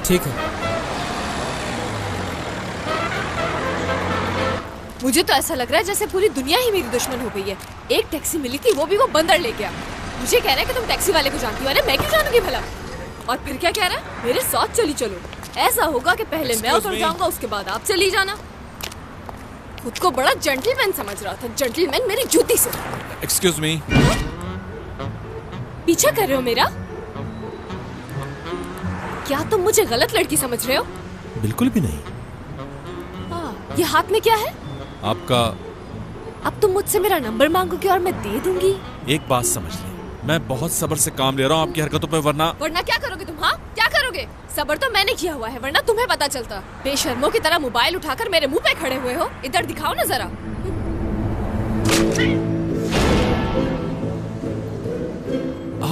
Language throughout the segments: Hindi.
ठीक है। मुझे तो ऐसा लग रहा है जैसे पूरी दुनिया ही मेरी दुश्मन हो गई है। एक टैक्सी मिली थी, वो भी वो बंदर ले गया। मुझे कह रहा है कि तुम टैक्सी वाले को जानती हो। अरे मैं क्यों जानूंगी भला? और फिर क्या कह रहा है? मेरे साथ चली चलो। ऐसा होगा कि पहले मैं उतर जाऊंगा, उसके बाद आप चली जाना। खुद को बड़ा जेंटलमैन समझ रहा था। जेंटलमैन मेरी जूती से। Excuse me. पीछा कर रहे हो मेरा? क्या तुम मुझे गलत लड़की समझ रहे हो? बिल्कुल भी नहीं। ये हाथ में क्या है? आपका। अब तुम मुझसे मेरा नंबर मांगोगे और मैं दे दूंगी। एक बात समझ ले, मैं बहुत सब्र से काम ले रहा हूँ आपकी हरकतों पे, वरना क्या करोगे तुम? हाँ, क्या करोगे? सब्र तो मैंने किया हुआ है, वरना तुम्हें पता चलता। बेशर्मों की तरह मोबाइल उठाकर मेरे मुंह पे खड़े हुए हो। इधर दिखाओ ना जरा।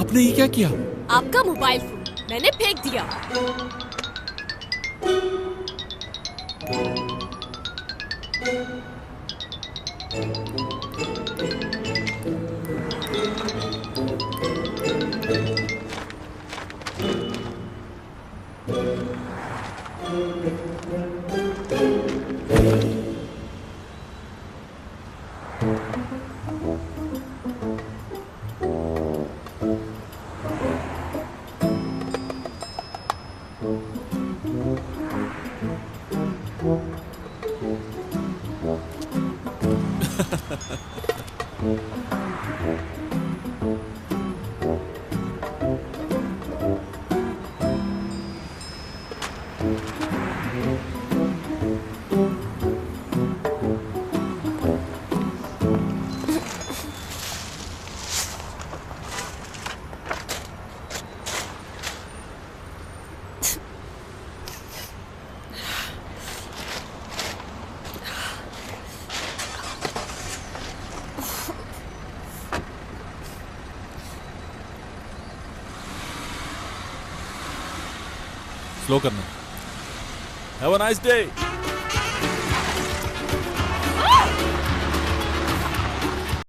आपने ये क्या किया? आपका मोबाइल फोन मैंने फेंक दिया। स्लो करना। Have a nice day.